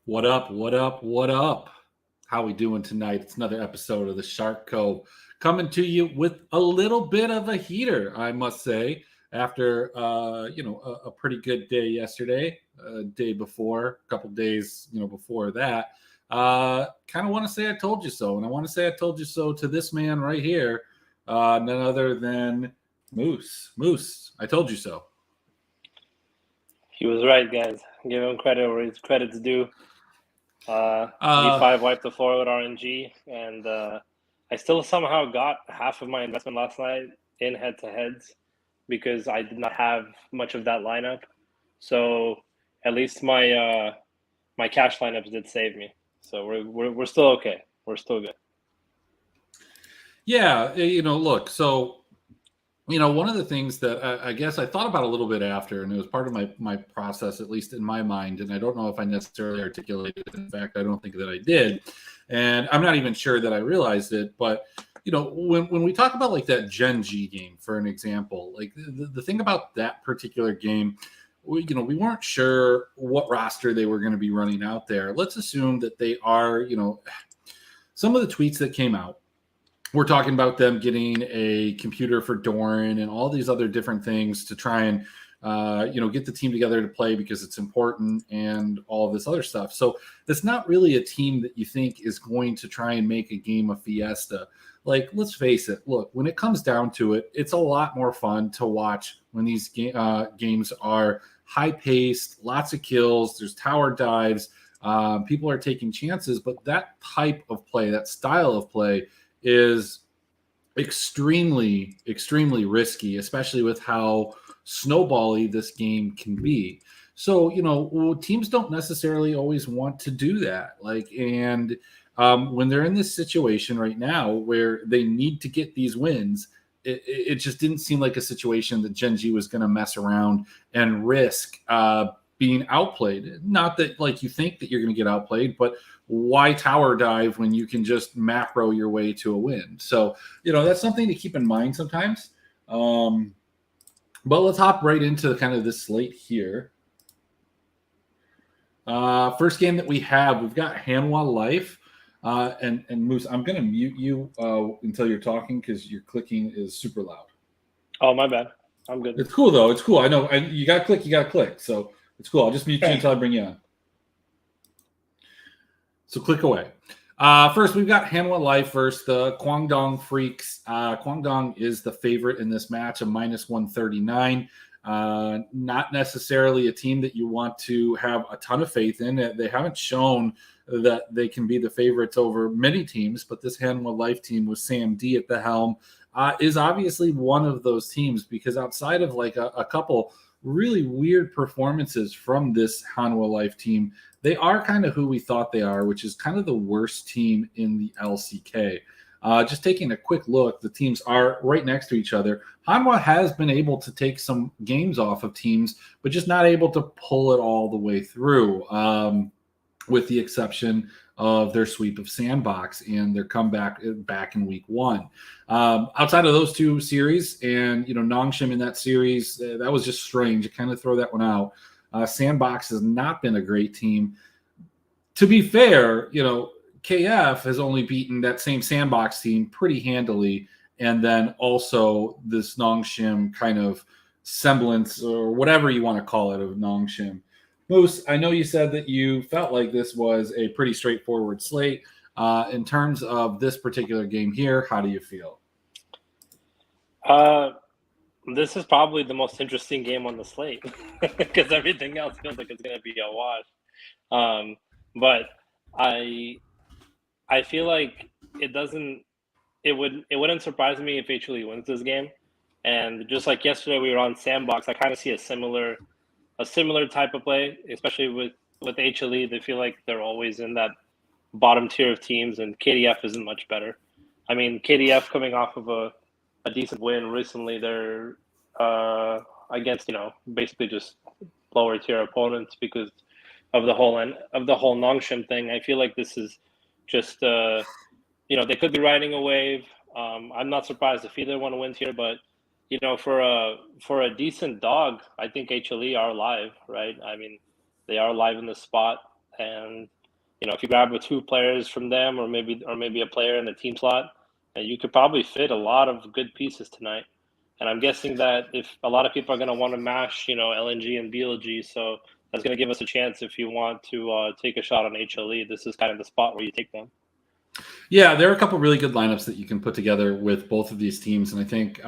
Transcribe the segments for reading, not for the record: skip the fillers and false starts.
What up? What up? What up? How we doing tonight? It's another episode of the Shark Cove coming to you with a little bit of a heater, I must say. After a pretty good day yesterday, day before, a couple days before that, kind of want to say I told you so, and I want to say I told you so to this man right here, none other than Moose. Moose, I told you so. He was right, guys. Give him credit where his credit's due. Uh, V5 wiped the floor with RNG, and I still somehow got half of my investment last night in head-to-heads because I did not have much of that lineup. So at least my cash lineups did save me. So we're still okay. We're still good. yeah, look, so one of the things that I guess I thought about a little bit after, and it was part of my process, at least in my mind, and I don't know if I necessarily articulated it. In fact, I don't think that I did, and I'm not even sure that I realized it. But when we talk about like that Gen G game, for an example, like the thing about that particular game, we weren't sure what roster they were going to be running out there. Let's assume that they are, some of the tweets that came out. We're talking about them getting a computer for Doran and all these other different things to try and get the team together to play because it's important and all this other stuff. So it's not really a team that you think is going to try and make a game a fiesta. Like, let's face it. Look, when it comes down to it, it's a lot more fun to watch when these games are high paced, lots of kills. There's tower dives. People are taking chances, but that type of play, that style of play, is extremely, extremely risky, especially with how snowbally this game can be. So, teams don't necessarily always want to do that. When they're in this situation right now where they need to get these wins, it just didn't seem like a situation that Gen G was going to mess around and risk being outplayed. Not that like you think that you're going to get outplayed, but why tower dive when you can just macro your way to a win? So, that's something to keep in mind sometimes. But let's hop right into kind of this slate here. First game that we have, we've got Hanwha Life. And Moose, I'm going to mute you until you're talking because your clicking is super loud. Oh, my bad. I'm good. It's cool, though. It's cool. I know. You got to click. So it's cool. I'll just mute you until I bring you on. So click away. First, we've got Hanwha Life versus the Guangdong Freaks. Guangdong is the favorite in this match, a minus 139. Not necessarily a team that you want to have a ton of faith in. They haven't shown that they can be the favorites over many teams, but this Hanwha Life team with Sam D at the helm is obviously one of those teams because outside of like a couple really weird performances from this Hanwha Life team, they are kind of who we thought they are, which is kind of the worst team in the LCK. Just taking a quick look, the teams are right next to each other. Hanwha has been able to take some games off of teams, but just not able to pull it all the way through, with the exception of their sweep of Sandbox and their comeback back in week one. Outside of those two series and, Nongshim in that series, that was just strange. You kind of throw that one out. Sandbox has not been a great team. To be fair, KF has only beaten that same Sandbox team pretty handily. And then also this Nongshim kind of semblance or whatever you want to call it of Nongshim. Moose, I know you said that you felt like this was a pretty straightforward slate. In terms of this particular game here, how do you feel? This is probably the most interesting game on the slate because everything else feels like it's going to be a wash. But I feel like it wouldn't surprise me if HLE wins this game. And just like yesterday we were on Sandbox, I kind of see a similar type of play, especially with HLE. They feel like they're always in that bottom tier of teams, and KDF isn't much better. I mean, KDF coming off of a decent win recently, they're against basically just lower tier opponents because of the whole Nongshim thing. I feel like this is just they could be riding a wave. I'm not surprised if either one wins here, but for a decent dog, I think HLE are live, right? I mean, they are live in the spot, and if you grab 2 players from them, or maybe a player in a team slot, you could probably fit a lot of good pieces tonight. And I'm guessing that if a lot of people are going to want to mash, LNG and BLG, so that's going to give us a chance if you want to take a shot on HLE. This is kind of the spot where you take them. Yeah, there are a couple really good lineups that you can put together with both of these teams, and I think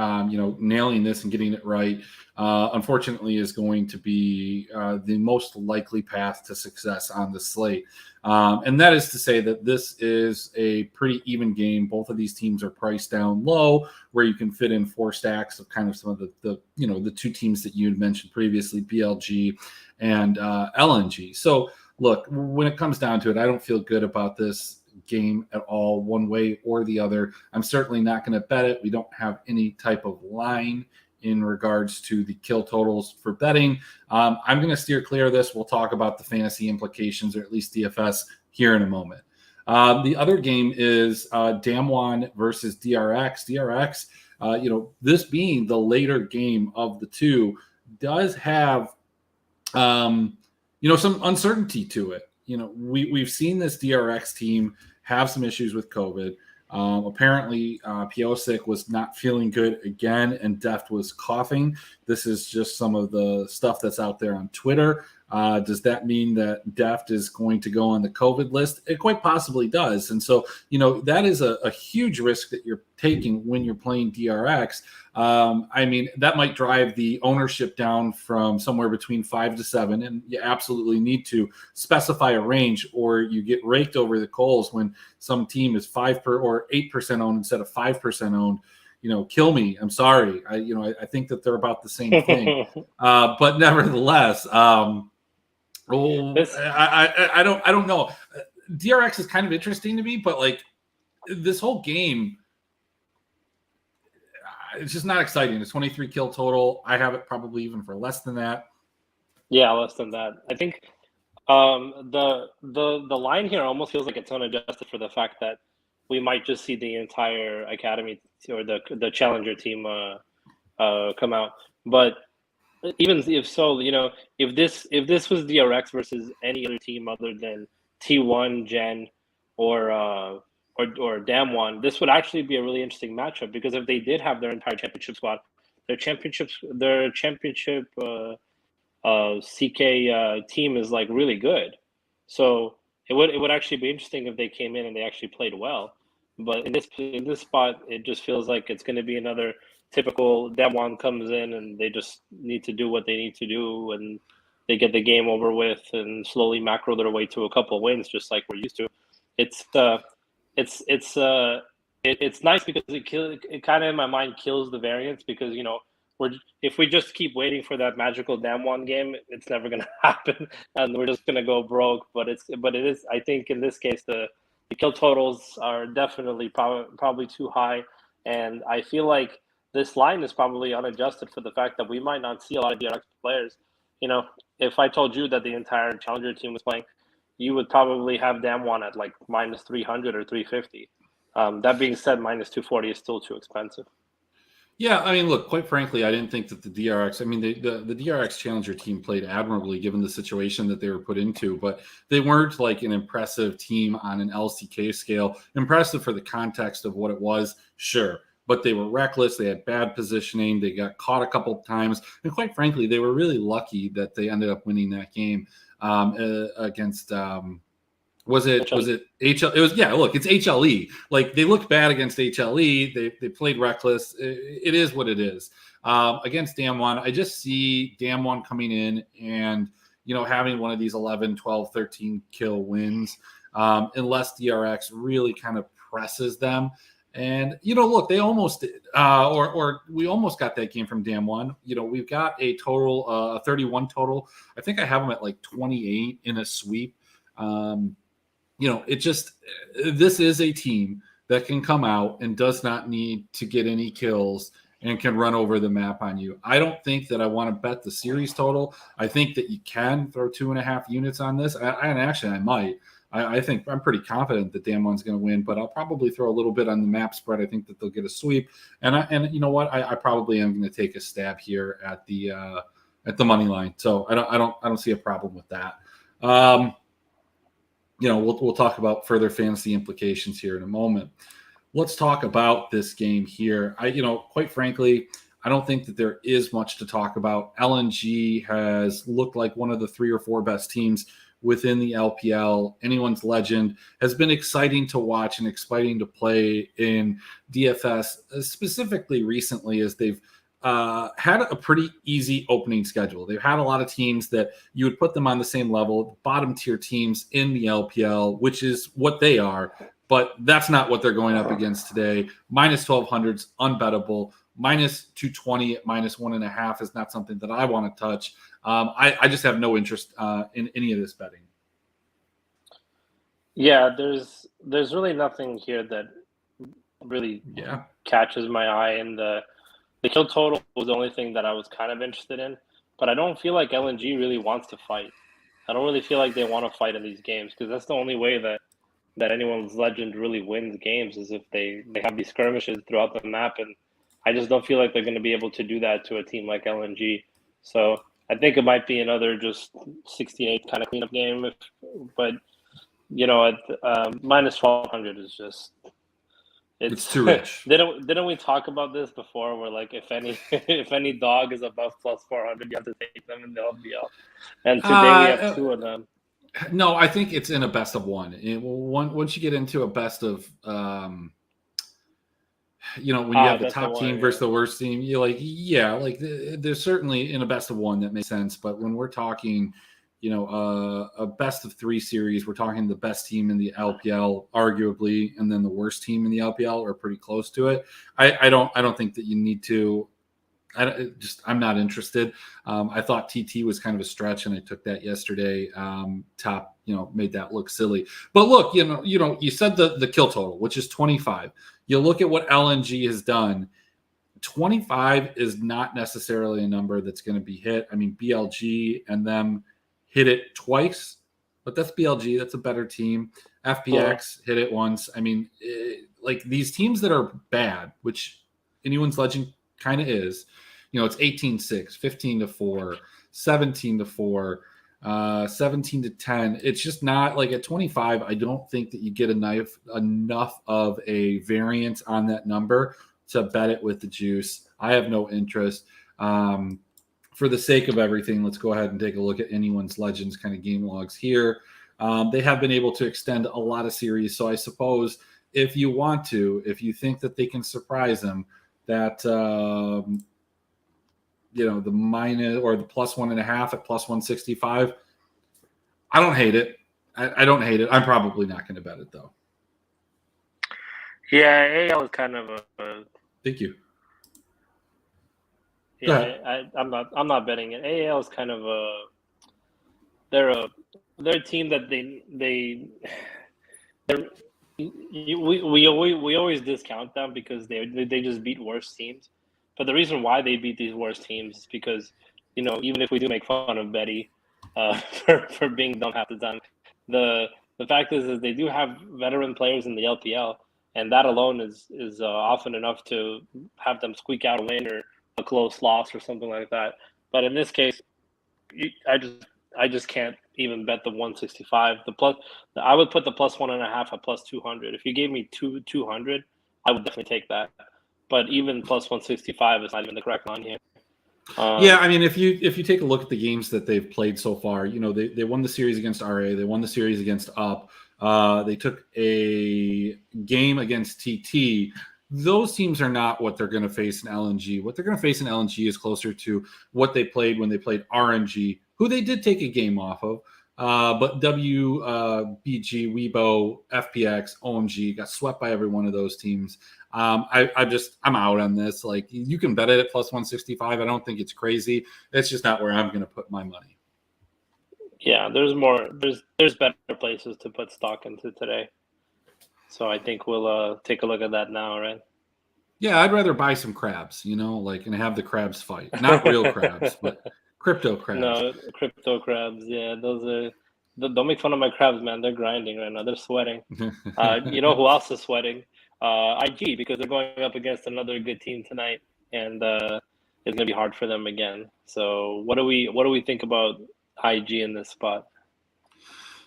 nailing this and getting it right, unfortunately, is going to be the most likely path to success on the slate. And that is to say that this is a pretty even game. Both of these teams are priced down low, where you can fit in 4 stacks of kind of some of the 2 teams that you had mentioned previously, BLG and LNG. So look, when it comes down to it, I don't feel good about this game at all, one way or the other. I'm certainly not going to bet it. We don't have any type of line in regards to the kill totals for betting. I'm going to steer clear of this. We'll talk about the fantasy implications, or at least DFS, here in a moment. The other game is Damwon versus DRX. DRX, this being the later game of the 2, does have some uncertainty to it. We've seen this DRX team have some issues with COVID. Apparently, Piosik was not feeling good again, and Deft was coughing. This is just some of the stuff that's out there on Twitter. Does that mean that Deft is going to go on the COVID list? It quite possibly does. And so, that is a huge risk that you're taking when you're playing DRX. That might drive the ownership down from somewhere between 5 to 7, and you absolutely need to specify a range, or you get raked over the coals when some team is 5% or 8% owned instead of 5% owned. Kill me. I'm sorry. I think that they're about the same thing. But nevertheless, I don't know. DRX is kind of interesting to me, but like this whole game, it's just not exciting. It's 23 kill total. I have it probably even for less than that. Yeah, less than that. I think the line here almost feels like it's unadjusted for the fact that we might just see the entire academy or the challenger team come out. But even if so, if this was DRX versus any other team other than T1, Gen, or Damwon, this would actually be a really interesting matchup, because if they did have their entire championship squad, their championship CK team is like really good. So it would actually be interesting if they came in and they actually played well. But in this spot, it just feels like it's going to be another typical Damwon comes in and they just need to do what they need to do, and they get the game over with and slowly macro their way to a couple of wins, just like we're used to. It's nice because it kind of in my mind kills the variance, because if we just keep waiting for that magical Damwon game, it's never going to happen, and we're just going to go broke. But it is. I think in this case, the kill totals are definitely probably too high, and I feel like this line is probably unadjusted for the fact that we might not see a lot of DRX players. If I told you that the entire challenger team was playing, you would probably have Damwon at like minus 300 or 350. That being said, minus 240 is still too expensive. Yeah, look, quite frankly, I didn't think that the DRX, the DRX Challenger team played admirably given the situation that they were put into, but they weren't like an impressive team on an LCK scale. Impressive for the context of what it was, sure, but they were reckless. They had bad positioning. They got caught a couple of times, and quite frankly, they were really lucky that they ended up winning that game against. Was it HL? It was, yeah. Look, it's HLE. Like, they looked bad against HLE. They played reckless. It is what it is. Against Damwon, I just see Damwon coming in and having one of these 11, 12, 13 kill wins, unless DRX really kind of presses them. And look, they almost did, or we almost got that game from Damwon. We've got a total 31 total. I think I have them at like 28 in a sweep. This is a team that can come out and does not need to get any kills and can run over the map on you. I don't think that I want to bet the series total. I think that you can throw 2.5 units on this. I might. I think I'm pretty confident that Damwon's going to win, but I'll probably throw a little bit on the map spread. I think that they'll get a sweep, and you know what? I probably am going to take a stab here at the money line. So I don't see a problem with that. we'll talk about further fantasy implications here in a moment. Let's talk about this game here. Quite frankly, I don't think that there is much to talk about. LNG has looked like one of the 3 or 4 best teams within the LPL. Anyone's Legend has been exciting to watch and exciting to play in DFS, specifically recently, as they've had a pretty easy opening schedule. They've had a lot of teams that you would put them on the same level, bottom tier teams in the LPL, which is what they are. But that's not what they're going up against today. Minus 1200's unbettable. Minus 220 at minus 1.5 is not something that I want to touch. I just have no interest in any of this betting. Yeah, there's really nothing here that really catches my eye, and the kill total was the only thing that I was kind of interested in. But I don't feel like LNG really wants to fight. I don't really feel like they want to fight in these games, because that's the only way that anyone's Legend really wins games, is if they have these skirmishes throughout the map, and I just don't feel like they're going to be able to do that to a team like LNG. So I think it might be another just 68 kind of cleanup game, but at minus 1200 is just it's too rich. Didn't we talk about this before? Where like if any dog is above plus 400, you have to take them in the LPL, and today we have 2 of them. No, I think it's in a best of one. Once you get into a best of, when you have the top team versus the worst team, you're like, there's certainly in a best of one that makes sense. But when we're talking, a best of 3 series, we're talking the best team in the LPL, arguably, and then the worst team in the LPL are pretty close to it. I don't think that you need to. I'm not interested. I thought TT was kind of a stretch, and I took that yesterday. Top, made that look silly. But look, you said the kill total, which is 25. You look at what LNG has done. 25 is not necessarily a number that's going to be hit. I mean, BLG and them hit it twice, but that's BLG. That's a better team. FPX hit it once. I mean, like these teams that are bad, which anyone's Legend kind of is, it's 18-6, 15-4, 17-4, 17-10. It's just not like at 25. I don't think that you get enough of a variance on that number to bet it with the juice. I have no interest. For the sake of everything, let's go ahead and take a look at anyone's Legends kind of game logs here. They have been able to extend a lot of series. So I suppose if you think that they can surprise them, that the minus or the plus 1.5 at plus 165, I don't hate it. I don't hate it. I'm probably not going to bet it though. Yeah, AL is kind of a. Thank you. Yeah, I'm not betting it. AL is kind of they're a team that we always discount them because they just beat worse teams. But the reason why they beat these worst teams is because, even if we do make fun of Betty for being dumb half the time, the fact is they do have veteran players in the LPL, and that alone is often enough to have them squeak out a win or a close loss or something like that. But in this case, I just can't even bet the 165. I would put the plus 1.5 at plus 200. If you gave me 200, I would definitely take that. But even plus 165 is not even the correct line here. I mean, if you take a look at the games that they've played so far, they won the series against RA, they won the series against UP, they took a game against TT. Those teams are not what they're going to face in LNG. What they're going to face in LNG is closer to what they played when they played RNG, who they did take a game off of. But WBG, Weibo, FPX, OMG got swept by every one of those teams. I'm out on this. Like, you can bet it at plus 165. I don't think it's crazy. It's just not where I'm going to put my money. Yeah, there's better places to put stock into today. So I think we'll take a look at that now, right? Yeah, I'd rather buy some crabs, and have the crabs fight. Not real crabs, but crypto crabs. No, crypto crabs. Yeah, those are. Don't make fun of my crabs, man. They're grinding right now. They're sweating. You know who else is sweating? IG, because they're going up against another good team tonight, and it's going to be hard for them again. So what do we think about IG in this spot?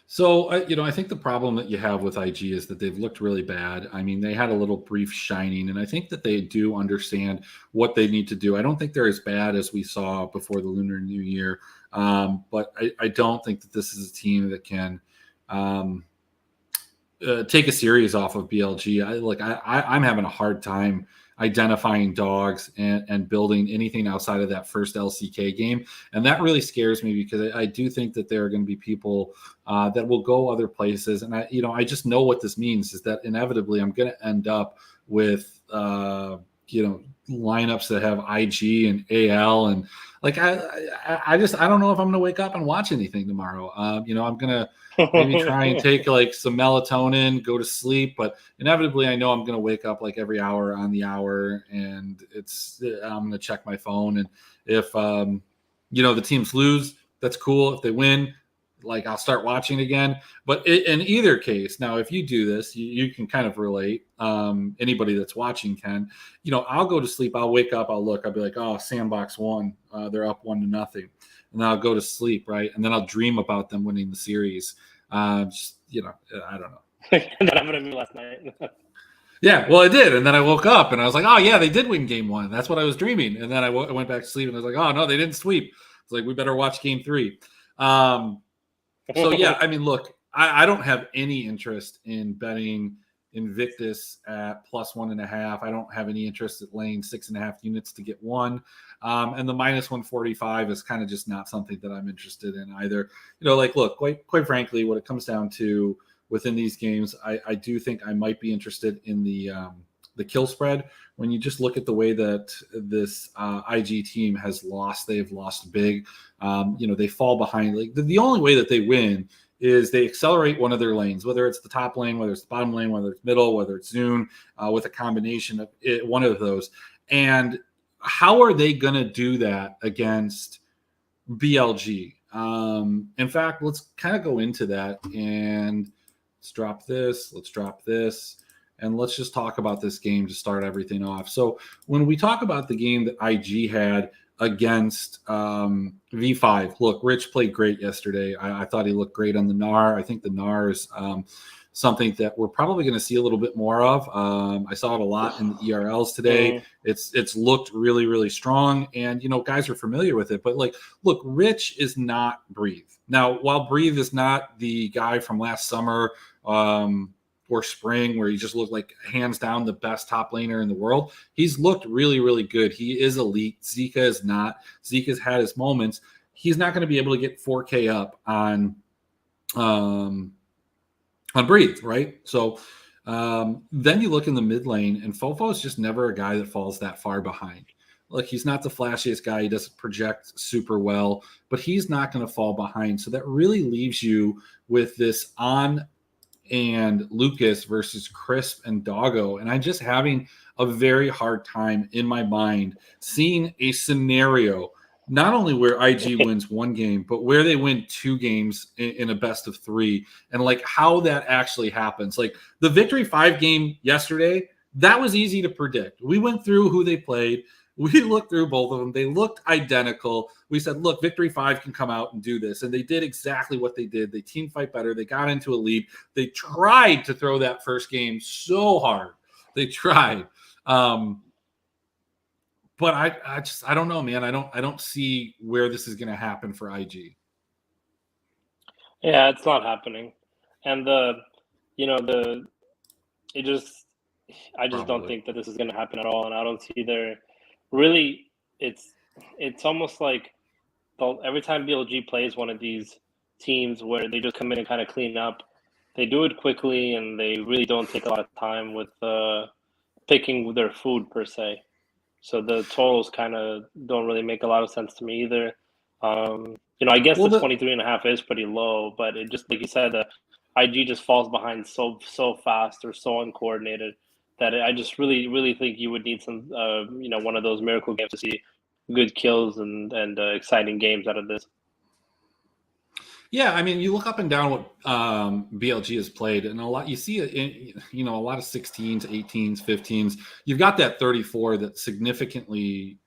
So, I think the problem that you have with IG is that they've looked really bad. I mean, they had a little brief shining, and I think that they do understand what they need to do. I don't think they're as bad as we saw before the Lunar New Year, but I don't think that this is a team that can take a series off of BLG. I'm having a hard time identifying dogs and building anything outside of that first LCK game. And that really scares me because I do think that there are going to be people that will go other places. And I just know what this means is that inevitably I'm going to end up with, lineups that have IG and AL. And like, I don't know if I'm going to wake up and watch anything tomorrow. I'm going to maybe try and take like some melatonin, go to sleep, but inevitably I know I'm going to wake up like every hour on the hour, and I'm going to check my phone. And if, the teams lose, that's cool. If they win, like I'll start watching again. But in either case, now, if you do this, you can kind of relate. Anybody that's watching can, I'll go to sleep. I'll wake up. I'll look, I'll be like, oh, Sandbox won. They're up 1-0. And then I'll go to sleep, right? And then I'll dream about them winning the series. I don't know. That happened to me last night. Yeah, well, I did. And then I woke up and I was like, oh, yeah, they did win game 1. That's what I was dreaming. And then I went back to sleep and I was like, oh, no, they didn't sweep. It's like, we better watch game 3. So, yeah, I mean, look, I don't have any interest in betting Invictus at +1.5. I don't have any interest at laying 6.5 units to get 1. And the -145 is kind of just not something that I'm interested in either. Look, quite frankly, what it comes down to within these games, I do think I might be interested in the kill spread. When you just look at the way that this IG team has lost, they've lost big. They fall behind. Like the only way that they win is they accelerate one of their lanes, whether it's the top lane, whether it's the bottom lane, whether it's middle, whether it's Zune, with a combination of one of those. And how are they going to do that against BLG? In fact, let's kind of go into that, and let's drop this, and let's just talk about this game to start everything off. So when we talk about the game that IG had against V5, look, Rich played great yesterday. I thought he looked great on the Gnar. I think the Gnar is something that we're probably going to see a little bit more of. I saw it a lot in the ERLs today. It's looked really, really strong, and guys are familiar with it. But look, Rich is not Breathe. Now, while Breathe is not the guy from last summer or spring where he just looked like hands down the best top laner in the world, he's looked really, really good. He is elite. Zika is not. Zika's had his moments. He's not going to be able to get 4K up on Breathe, right? So then you look in the mid lane, and Fofo is just never a guy that falls that far behind. Like, he's not the flashiest guy. He doesn't project super well, but he's not going to fall behind. So that really leaves you with this On and Lucas versus Crisp and Doggo. And I'm just having a very hard time in my mind seeing a scenario not only where IG wins 1 game, but where they win 2 games in a best of 3, and like how that actually happens. Like the Victory 5 game yesterday, that was easy to predict. We went through who they played. We looked through both of them. They looked identical. We said, look, Victory 5 can come out and do this. And they did exactly what they did. They team fight better. They got into a lead. They tried to throw that first game so hard. They tried. But I don't know, man. I don't see where this is going to happen for IG. Yeah, it's not happening. And I just don't think that this is going to happen at all. And I don't see really, it's almost like every time BLG plays one of these teams where they just come in and kind of clean up, they do it quickly, and they really don't take a lot of time with picking their food per se. So the totals kind of don't really make a lot of sense to me either. I guess the 23.5 is pretty low, but it just, like you said, the IG just falls behind so fast or so uncoordinated that I just really, really think you would need some, one of those miracle games to see good kills and exciting games out of this. Yeah, I mean, you look up and down what BLG has played, and a lot you see it in, a lot of 16s, 18s, 15s. You've got that 34 that significantly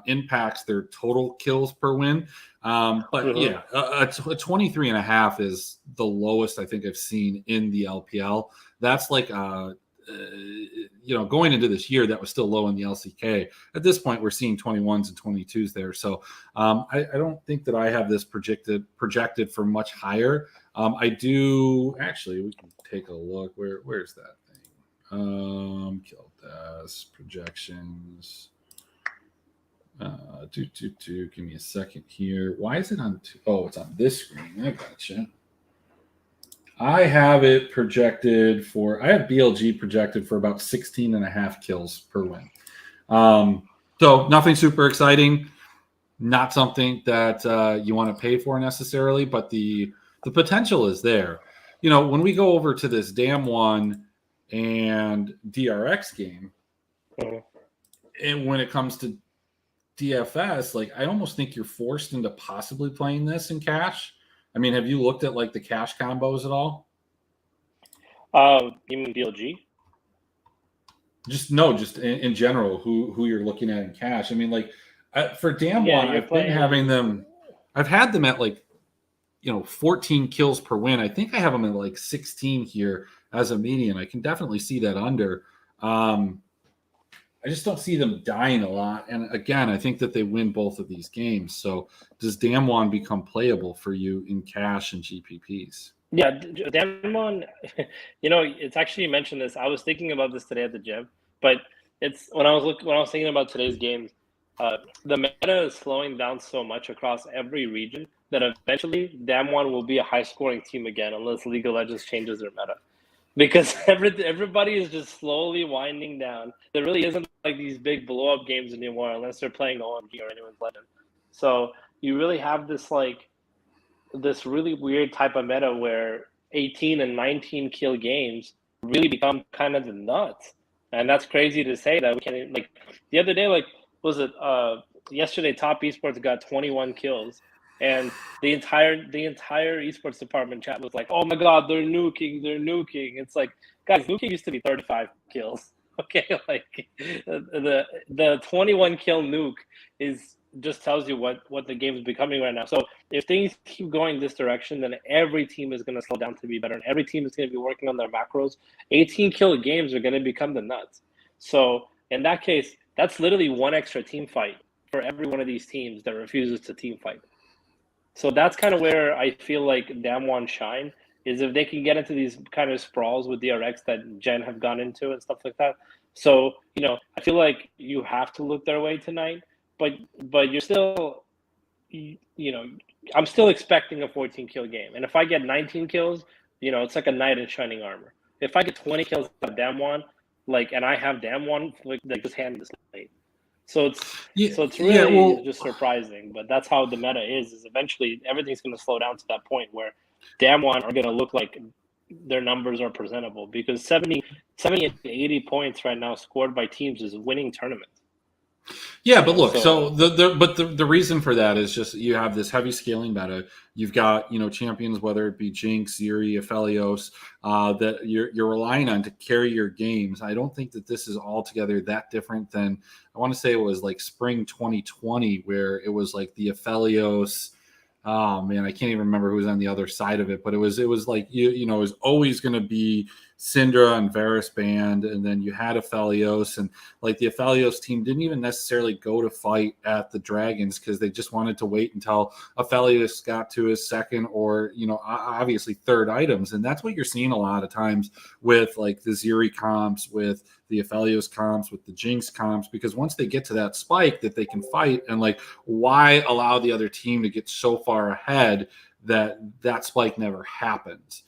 impacts their total kills per win. But yeah, a 23.5 is the lowest I think I've seen in the LPL. That's like going into this year, that was still low in the LCK. At this point, we're seeing 21s and 22s there. So I don't think that I have this projected for much higher. I do actually. We can take a look. Where's that thing? Kill deaths projections. Give me a second here. Why is it on? It's on this screen. I gotcha. I have it projected for. I have BLG projected for about 16 and a half kills per win. So nothing super exciting. Not something that you want to pay for necessarily, but the potential is there. When we go over to this Damwon and DRX game, and when it comes to DFS, like I almost think you're forced into possibly playing this in cash. I mean, have you looked at like the cash combos at all? You mean BLG? Just in general, who you're looking at in cash. I mean, like for Damwon, I've been having them. I've had them at like 14 kills per win. I think I have them at like 16 here as a median. I can definitely see that under. I just don't see them dying a lot. And again, I think that they win both of these games. So does Damwon become playable for you in cash and GPPs? Yeah, Damwon, it's actually, you mentioned this. I was thinking about this today at the gym, but it's when I was thinking about today's games, the meta is slowing down so much across every region that eventually Damwon will be a high scoring team again unless League of Legends changes their meta. Because everybody is just slowly winding down. There really isn't like these big blow up games anymore unless they're playing OMG or anyone's legend. So you really have this really weird type of meta where 18 and 19 kill games really become kind of the nuts. And that's crazy to say that we can't, like the other day, yesterday Top Esports got 21 kills. And the entire esports department chat was like, "Oh my God, they're nuking! It's like, guys, nuking used to be 35 kills. Okay, like the 21 kill nuke just tells you what the game is becoming right now. So if things keep going this direction, then every team is going to slow down to be better, and every team is going to be working on their macros. 18 kill games are going to become the nuts. So in that case, that's literally one extra team fight for every one of these teams that refuses to team fight. So that's kind of where I feel like Damwon shine, is if they can get into these kind of sprawls with DRX that Gen have gone into and stuff like that. So, I feel like you have to look their way tonight, but you're still, I'm still expecting a 14 kill game. And if I get 19 kills, it's like a knight in shining armor. If I get 20 kills out of Damwon, and I have Damwon, just hand me this late. So it's really just surprising, but that's how the meta is eventually everything's going to slow down to that point where Damwon are going to look like their numbers are presentable, because 70 to 80 points right now scored by teams is winning tournaments. Yeah, but look, so the reason for that is just you have this heavy scaling meta. You've got champions, whether it be Jinx, Zeri, Aphelios, that you're relying on to carry your games. I don't think that this is altogether that different than, I want to say it was like spring 2020, where it was like the Aphelios. Oh man, I can't even remember who was on the other side of it, but it was like it was always going to be Syndra and Varus band, and then you had Aphelios, and like the Aphelios team didn't even necessarily go to fight at the Dragons because they just wanted to wait until Aphelios got to his second or obviously third items, and that's what you're seeing a lot of times with like the Zeri comps, with the Aphelios comps, with the Jinx comps, because once they get to that spike that they can fight, and like why allow the other team to get so far ahead that spike never happens.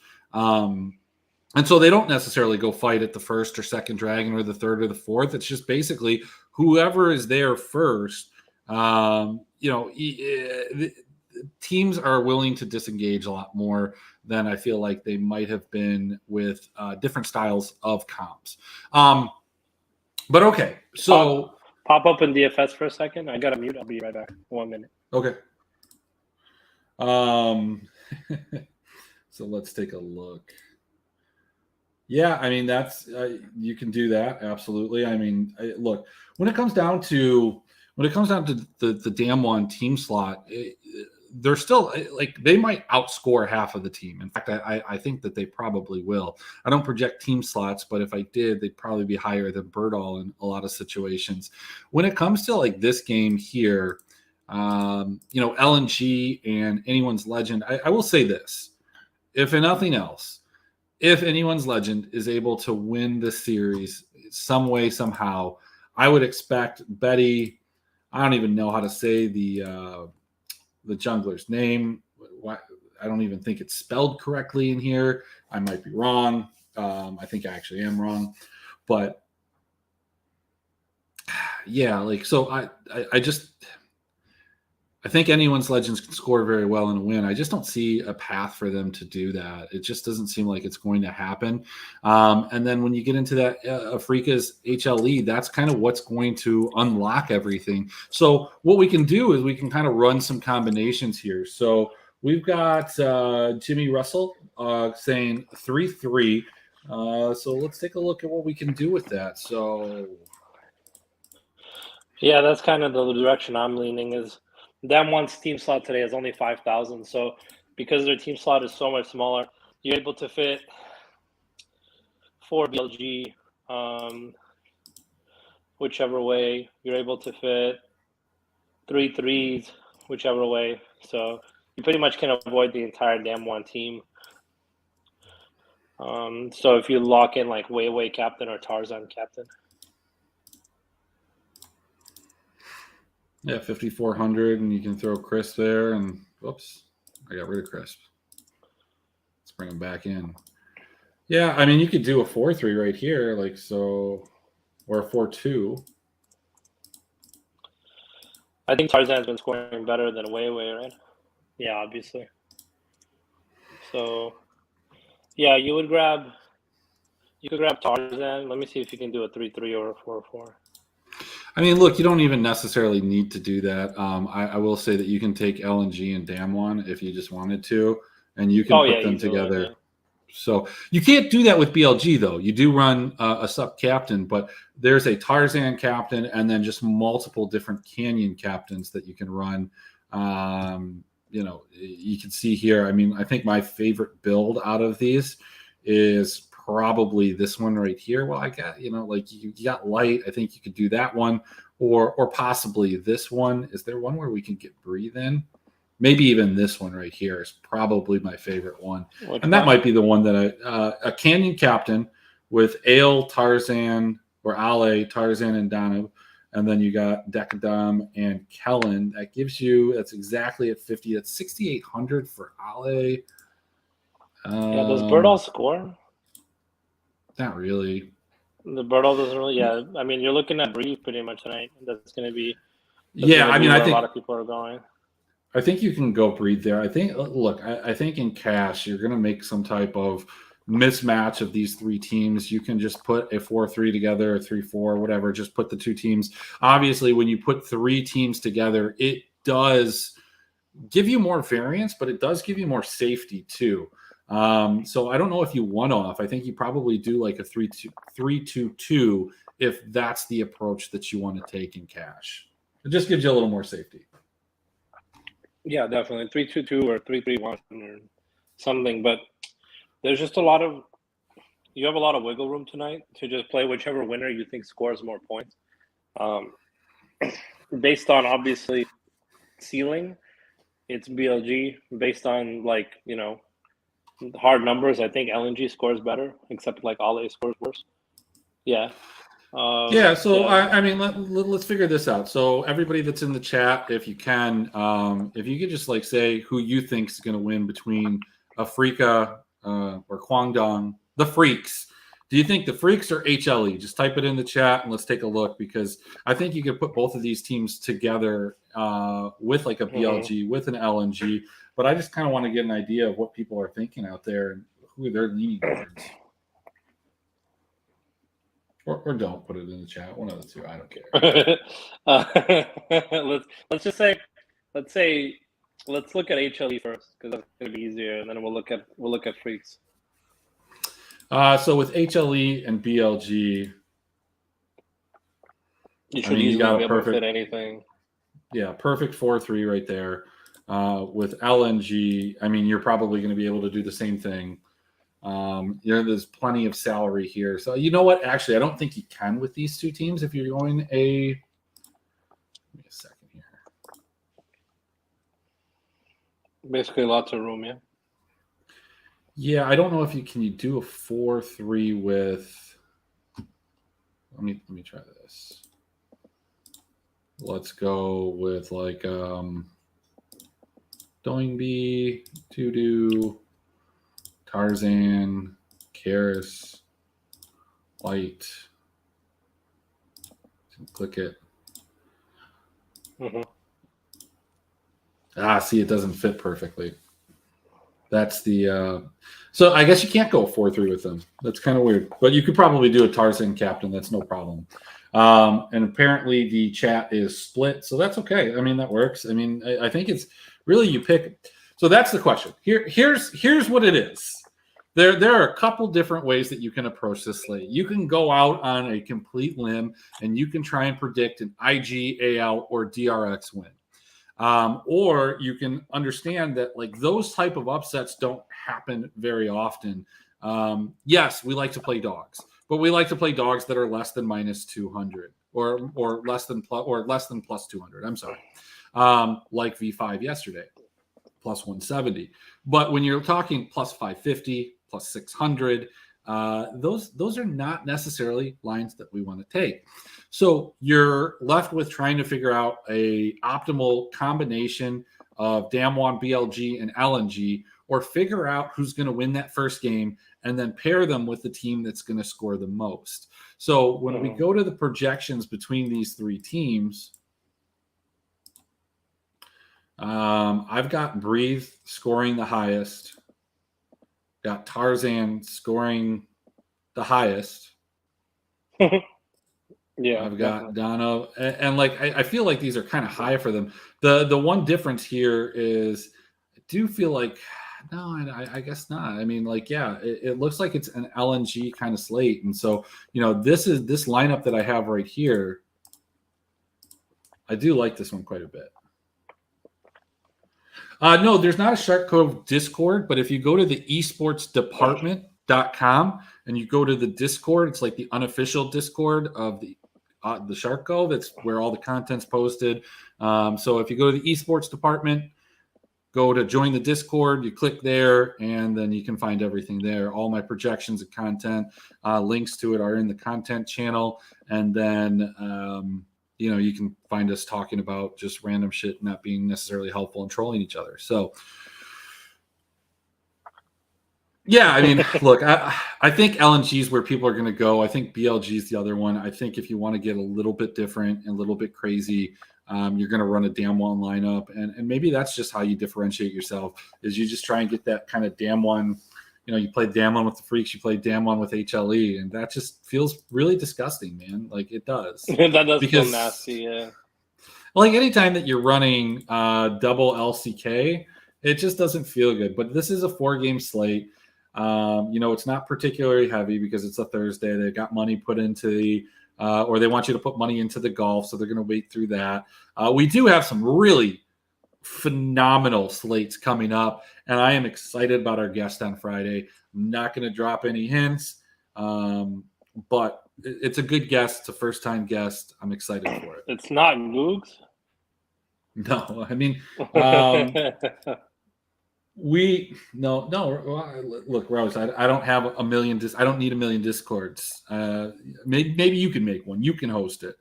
And so they don't necessarily go fight at the first or second dragon or the third or the fourth. It's just basically whoever is there first. Teams are willing to disengage a lot more than I feel like they might have been with different styles of comps. But okay, so pop up in DFS for a second. I gotta mute. I'll be right back. 1 minute. Okay. So let's take a look. Yeah, I mean that's you can do that absolutely. I mean, look, when it comes down to the Damwon team slot, they're still like they might outscore half of the team. In fact, I think that they probably will. I don't project team slots, but if I did, they'd probably be higher than Birdall in a lot of situations. When it comes to like this game here, LNG and Anyone's Legend, I will say this: if nothing else, if Anyone's Legend is able to win this series some way somehow, I would expect Betty. I don't even know how to say the jungler's name. I don't even think it's spelled correctly in here. I might be wrong. I think I actually am wrong, but yeah, like so. I think Anyone's Legends can score very well and win. I just don't see a path for them to do that. It just doesn't seem like it's going to happen. And then when you get into that Afrika's HLE, that's kind of what's going to unlock everything. So what we can do is we can kind of run some combinations here. So we've got Jimmy Russell saying 3-3. So let's take a look at what we can do with that. So yeah, that's kind of the direction I'm leaning is Damwon's team slot today is only 5,000. So because their team slot is so much smaller, you're able to fit 4 BLG, whichever way. You're able to fit 3 threes, whichever way. So you pretty much can avoid the entire Damwon team. So if you lock in like Wei captain or Tarzan captain. yeah, 5,400, and you can throw Crisp there. And whoops, I got rid of Crisp. Let's bring him back in. Yeah, I mean, you could do a 4-3 right here, like so, or a 4-2. I think Tarzan's been scoring better than Wei, right? Yeah, obviously. So, yeah, you could grab Tarzan. Let me see if you can do a 3-3 or a 4-4. I mean, look, you don't even necessarily need to do that. I will say that you can take LNG and Damwon if you just wanted to, and you can put them together. Yeah. So you can't do that with BLG, though. You do run a sub-captain, but there's a Tarzan captain and then just multiple different Canyon captains that you can run. You can see here, I mean, I think my favorite build out of these is probably this one right here. Well, I got, like you got light. I think you could do that one or possibly this one. Is there one where we can get breathe in? Maybe even this one right here is probably my favorite one. That might be the one that a Canyon captain with Ale, Tarzan, or Ale, Tarzan, and Danub. And then you got Decadam and Kellen. That gives you, that's exactly at 50. That's 6,800 for Ale. Yeah, does Birdall score? Not really. The Birdall doesn't really. Yeah, I mean, you're looking at Breathe pretty much tonight. That's going to be. I think a lot of people are going. I think you can go Breathe there. I think. Look, I think in cash you're going to make some type of mismatch of these three teams. You can just put a 4-3 together, a 3-4, whatever. Just put the two teams. Obviously, when you put three teams together, it does give you more variance, but it does give you more safety too. So I don't know if you one-off. I think you probably do like a 3-2-2 if that's the approach that you want to take in cash. It just gives you a little more safety. Yeah, definitely 3-2-2 or 3-3-1 or something. But there's just you have a lot of wiggle room tonight to just play whichever winner you think scores more points. Based on obviously ceiling, it's BLG. Based on hard numbers, I think LNG scores better, except like Ale scores worse. Yeah. I mean, let's figure this out. So everybody that's in the chat, if you can, if you could just say who you think is going to win between Afrika or Kwangdong, the Freaks. Do you think the Freaks or HLE? Just type it in the chat and let's take a look, because I think you could put both of these teams together with like a BLG, with an LNG. But I just kind of want to get an idea of what people are thinking out there and who they're leaning towards. Or don't put it in the chat. One of the two. I don't care. Let's look at HLE first, because that's gonna be easier, and then we'll look at Freaks. So with HLE and BLG, you should easily be able to fit anything. Yeah, perfect 4-3 right there. With LNG, I mean, you're probably going to be able to do the same thing. There's plenty of salary here. So you know what? Actually, I don't think you can with these two teams if you're going give me a second here. Basically, lots of room, yeah. Yeah, I don't know if you do a 4-3 with. Let me try this. Let's go with like Doingby, Tudu, Tarzan, Karis, White. Click it. See, it doesn't fit perfectly. That's the so I guess you can't go 4-3 with them. That's kind of weird. But you could probably do a Tarzan captain. That's no problem. And apparently the chat is split, so that's okay. I mean, that works. I mean, I think it's really you pick. So that's the question. Here's what it is. There are a couple different ways that you can approach this slate. You can go out on a complete limb and you can try and predict an IG, AL, or DRX win. Or you can understand that like those type of upsets don't happen very often. Yes, we like to play dogs, but we like to play dogs that are less than minus 200 or less than plus 200. I'm sorry. Like V5 yesterday, plus 170. But when you're talking plus 550, plus 600, those are not necessarily lines that we want to take. So you're left with trying to figure out a optimal combination of Damwon, BLG, and LNG, or figure out who's going to win that first game and then pair them with the team that's going to score the most. So when we go to the projections between these three teams, I've got Breathe scoring the highest, got Tarzan scoring the highest. Yeah, I've got Dono, and like I feel like these are kind of high for them. The one difference here is I do feel like I guess not. I mean, like it looks like it's an LNG kind of slate, and so this lineup that I have right here. I do like this one quite a bit. No, there's not a Shark Cove Discord, but if you go to the esportsdepartment.com and you go to the Discord, it's like the unofficial Discord of the Shark Cove. It's where all the content's posted. So if you go to the esports department, go to join the Discord, you click there, and then you can find everything there. All my projections and content, links to it are in the content channel. And then, you can find us talking about just random shit, not being necessarily helpful and trolling each other. So, yeah, I mean, look, I think LNG is where people are going to go. I think BLG is the other one. I think if you want to get a little bit different and a little bit crazy, you're going to run a Damwon lineup. And maybe that's just how you differentiate yourself is you just try and get that kind of Damwon. You play Damwon with the Freaks, you play Damwon with HLE, and that just feels really disgusting, man. Like it does. That does feel nasty, yeah. Like anytime that you're running double LCK, it just doesn't feel good. But this is a 4-game slate. It's not particularly heavy because it's a Thursday. They got money put into the or they want you to put money into the golf, so they're going to wait through that. We do have some really phenomenal slates coming up, and I am excited about our guest on Friday. I'm not going to drop any hints, but it's a good guest. It's a first-time guest. I'm excited for it. It's not Googs? No, I mean, look, Rose, I don't have a million. I don't need a million Discords. Maybe you can make one. You can host it.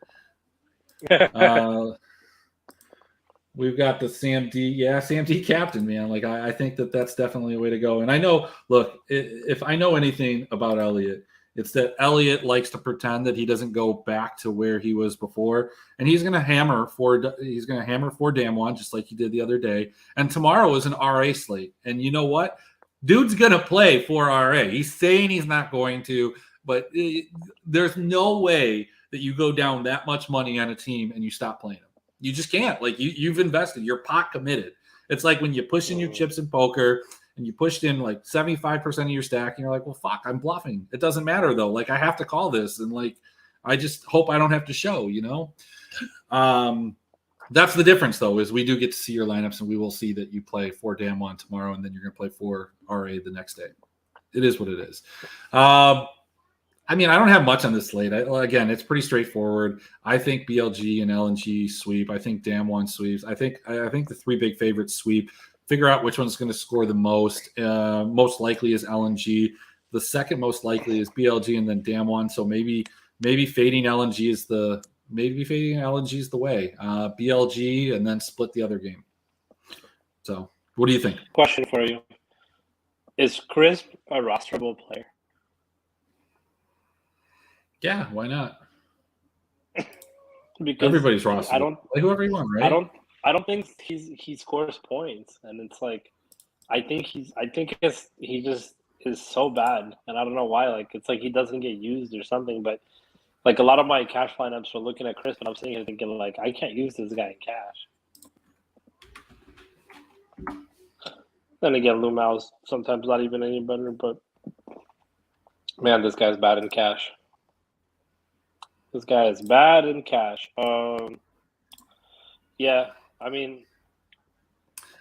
We've got the Sam D captain, man. Like I think that's definitely a way to go. And I know, look, if I know anything about Elliot, it's that Elliot likes to pretend that he doesn't go back to where he was before, and he's going to hammer for Damwon just like he did the other day. And tomorrow is an RA slate, and you know what? Dude's going to play for RA. He's saying he's not going to, but there's no way that you go down that much money on a team and you stop playing them. You just can't. Like you've invested. You're pot committed. It's like when you push in your chips in poker and you pushed in like 75% of your stack and you're like, well, fuck, I'm bluffing. It doesn't matter though. Like I have to call this. And like, I just hope I don't have to show, That's the difference, though, is we do get to see your lineups, and we will see that you play 4 Damwon tomorrow, and then you're going to play 4 RA the next day. It is what it is. I mean, I don't have much on this slate. Again, it's pretty straightforward. I think BLG and LNG sweep. I think Damwon sweeps. I think the 3 big favorites sweep. Figure out which one's going to score the most. Most likely is LNG. The second most likely is BLG, and then Damwon. So maybe fading LNG is the way. BLG and then split the other game. So, what do you think? Question for you: is Crisp a rosterable player? Yeah, why not? Because everybody's roster. I don't like whoever you want, right? I don't think he scores points, and it's like I think he just is so bad, and I don't know why. Like it's like he doesn't get used or something. But like a lot of my cash lineups are looking at Chris, and I'm sitting here thinking like I can't use this guy in cash. Then again, Lumau's sometimes not even any better, but man, this guy's bad in cash. This guy is bad in cash. Yeah, I mean,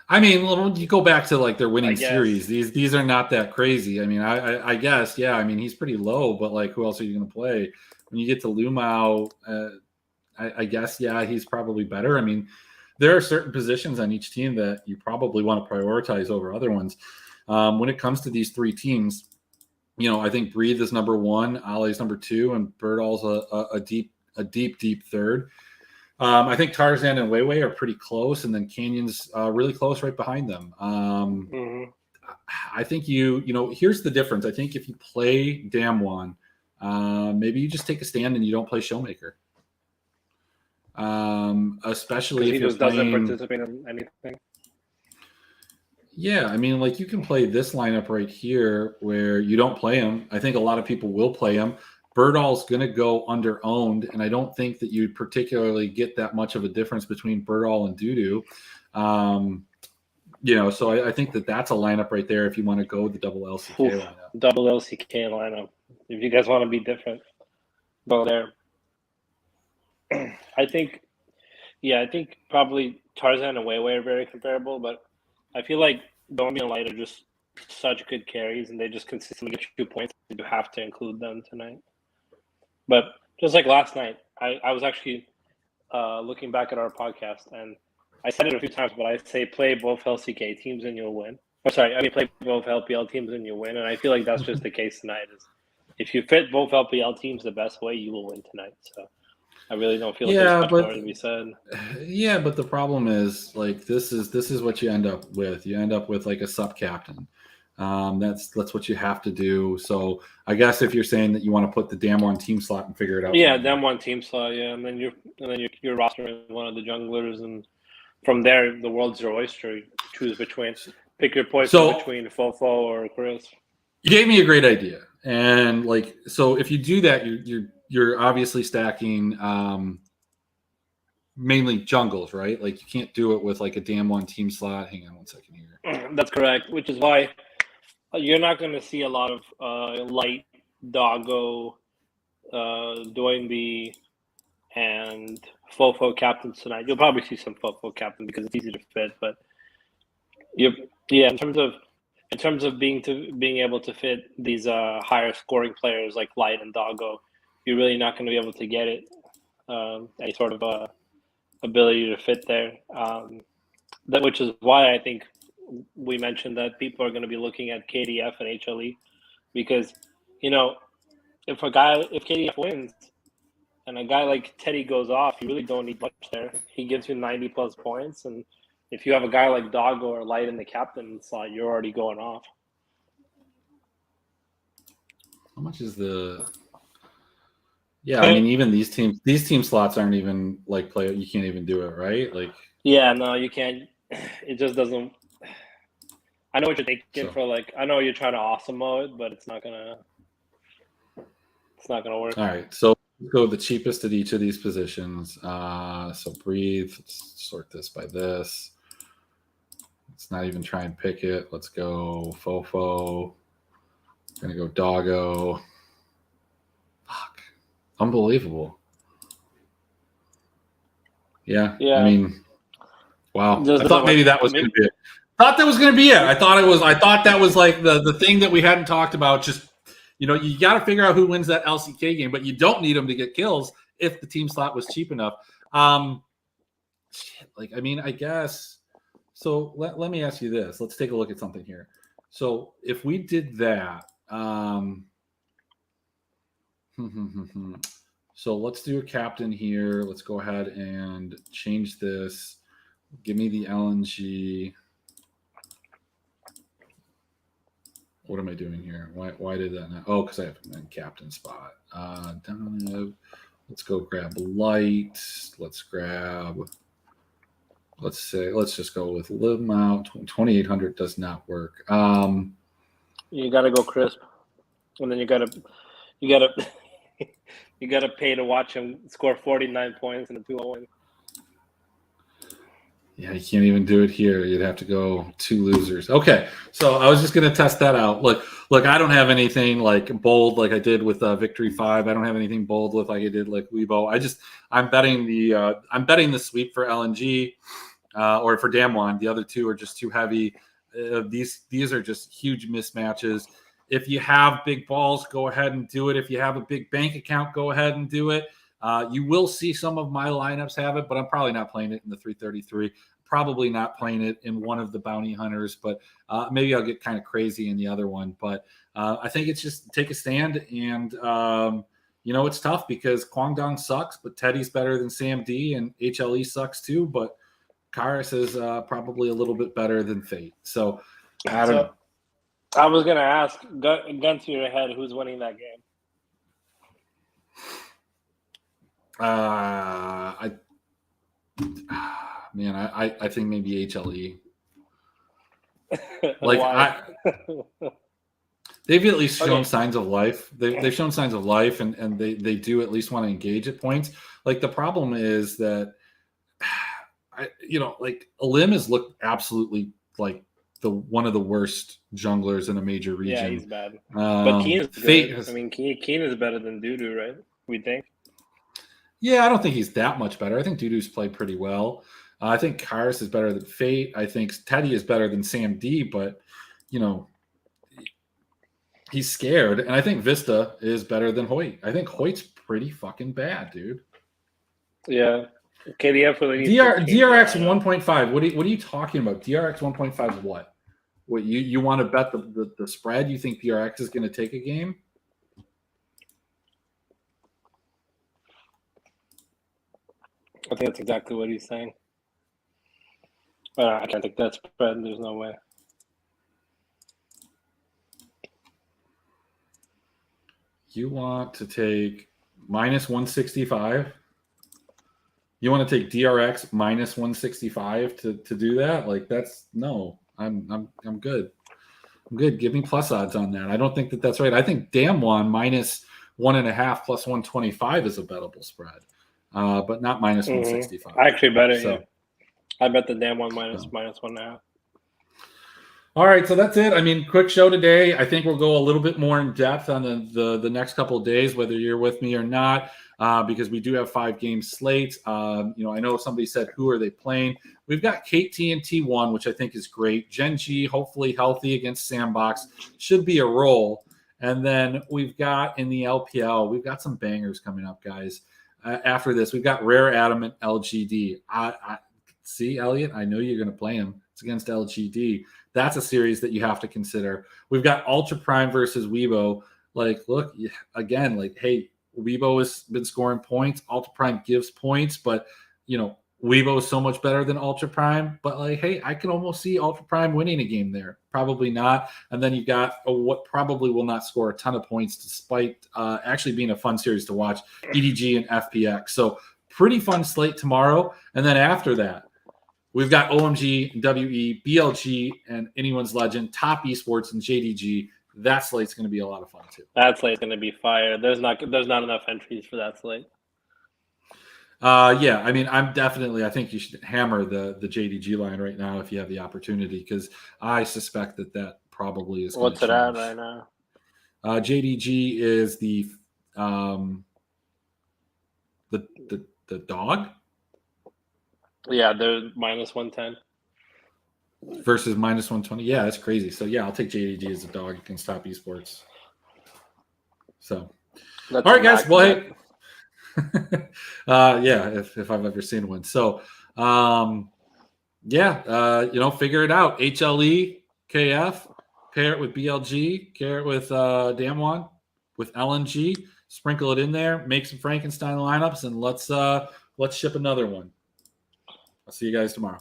when you go back to like their winning series, these are not that crazy. I mean, I guess, yeah. I mean, he's pretty low, but like, who else are you going to play? When you get to Lumau, I guess, yeah, he's probably better. I mean, there are certain positions on each team that you probably want to prioritize over other ones. When it comes to these 3 teams, I think Breathe is number 1, Ollie's number 2, and Birdall's a deep third. I think Tarzan and Weiwei are pretty close, and then Canyon's really close right behind them. I think here's the difference. I think if you play Damwon, maybe you just take a stand and you don't play Showmaker. Especially if he doesn't participate in anything. Yeah, I mean, like you can play this lineup right here where you don't play him. I think a lot of people will play him. Birdall's going to go under owned, and I don't think that you particularly get that much of a difference between Birdall and Dudu. So I think that's a lineup right there if you want to go with the double LCK lineup. Double LCK lineup. If you guys want to be different, go there. I think probably Tarzan and Weiwei are very comparable, but I feel like Domi and Light are just such good carries, and they just consistently get 2 points. You have to include them tonight. But just like last night, I was actually looking back at our podcast, and I said it a few times, but I say play both LCK teams and you'll win. Play both LPL teams and you'll win, and I feel like that's just the case tonight. Is if you fit both LPL teams the best way, you will win tonight. So I really don't feel like there's much more to be said. Yeah, but the problem is like this is what you end up with. You end up with like a sub captain. That's what you have to do. So I guess if you're saying that you want to put the Damwon team slot and figure it out. Yeah, Damwon team slot. Yeah, and then you're rostering one of the junglers, and from there the world's your oyster. You choose between, pick your poison between Fofo or Chris. You gave me a great idea, and like so if you do that, you're obviously stacking mainly jungles, right? Like you can't do it with like a Damwon team slot. Hang on one second here. That's correct, which is why you're not going to see a lot of Light, Doggo, Doinby, and Fofo captains tonight. You'll probably see some Fofo captain because it's easy to fit, but in terms of being able to fit these higher scoring players like Light and Doggo, you're really not going to be able to get it any sort of ability to fit there. Which is why I think we mentioned that people are going to be looking at KDF and HLE because, if KDF wins and a guy like Teddy goes off, you really don't need much there. He gives you 90 plus points, and if you have a guy like Doggo or Light in the captain slot, you're already going off. How much is the? Yeah, I mean, even these team slots aren't even like play. You can't even do it, right? Like. Yeah, no, you can't. It just doesn't. I know what you're thinking for like. I know you're trying to awesome mode, but it's not gonna work. All right, so let's go the cheapest at each of these positions. So Breathe. Let's sort this by this. Let's not even try and pick it. Let's go Fofo. We're gonna go Doggo. Fuck, unbelievable. Yeah. Yeah. I mean, wow. Just I thought maybe that was going to be it. Thought that was going to be it. I thought that was like the thing that we hadn't talked about. Just, you got to figure out who wins that LCK game, but you don't need them to get kills if the team slot was cheap enough. I guess. So let me ask you this. Let's take a look at something here. So if we did that, so let's do a captain here. Let's go ahead and change this. Give me the LNG. What am I doing here? Why did that not? Oh, because I have a captain spot. Let's go grab light. Let's just go with live mount. 2800 does not work. You gotta go crisp, and then you gotta you gotta pay to watch him score 49 points in a 2-0 win. Yeah, you can't even do it here. You'd have to go 2 losers. Okay, so I was just going to test that out. Look, I don't have anything like bold like I did with Victory 5. I don't have anything bold with like I did like Weibo. I'm betting the sweep for LNG or for Damwon. The other two are just too heavy. These are just huge mismatches. If you have big balls, go ahead and do it. If you have a big bank account, go ahead and do it. You will see some of my lineups have it, but I'm probably not playing it in the 333. Probably not playing it in one of the bounty hunters, but maybe I'll get kind of crazy in the other one. But I think it's just take a stand, and it's tough because Kwangdong sucks, but Teddy's better than Sam D, and HLE sucks too, but Karis is probably a little bit better than Fate. So I don't know. I was gonna ask, gun to your head, who's winning that game? I think maybe HLE. They've at least shown signs of life. They've shown signs of life, and they do at least want to engage at points. Like the problem is that, Alim has looked absolutely like one of the worst junglers in a major region. Yeah, he's bad. But Keen is good. Keen is better than Dudu, right? We think. Yeah, I don't think he's that much better. I think Dudu's played pretty well. I think Karis is better than Fate. I think Teddy is better than Sam D, but, he's scared. And I think Vista is better than Hoyt. I think Hoyt's pretty fucking bad, dude. Yeah. KDF really needs DRX 1.5. What are you talking about? DRX 1.5 is what? What you want to bet the spread? You think DRX is going to take a game? I think that's exactly what he's saying. I can't take that spread. There's no way. You want to take minus 165? You want to take DRX minus 165 to do that? Like that's no. I'm good. I'm good. Give me plus odds on that. I don't think that's right. I think Damwon minus 1.5 plus 125 is a bettable spread. But not minus 165. I actually bet it. So, yeah. I bet the Damwon minus 1.5. All right, so that's it. I mean, quick show today. I think we'll go a little bit more in depth on the next couple of days, whether you're with me or not, because we do have 5-game slates. I know somebody said, who are they playing? We've got KT and T1, which I think is great. Gen G, hopefully healthy against Sandbox. Should be a roll. And then we've got in the LPL, we've got some bangers coming up, guys. After this, we've got Rare Adamant LGD. I see, Elliot, I know you're going to play him. It's against LGD. That's a series that you have to consider. We've got Ultra Prime versus Weibo. Like, look, again, like, hey, Weibo has been scoring points. Ultra Prime gives points, but, Weibo is so much better than Ultra Prime. But, like, hey, I can almost see Ultra Prime winning a game there. Probably not. And then you've got what probably will not score a ton of points despite actually being a fun series to watch, EDG and FPX. So pretty fun slate tomorrow. And then after that, we've got OMG, WE, BLG, and Anyone's Legend, Top Esports, and JDG. That slate's going to be a lot of fun too. That slate's going to be fire. There's not enough entries for that slate. Yeah, I mean, I think you should hammer the JDG line right now if you have the opportunity, because I suspect that probably is. What's it at right now? JDG is the dog. Yeah, they're minus 110 versus minus 120. Yeah, that's crazy. So yeah, I'll take JDG as a dog against top esports. So, That's all right, guys. Well, bet. hey. Yeah, if I've ever seen one. So, figure it out. HLE, KF, pair it with BLG, pair it with Damwon, with LNG, sprinkle it in there, make some Frankenstein lineups, and let's ship another one. I'll see you guys tomorrow.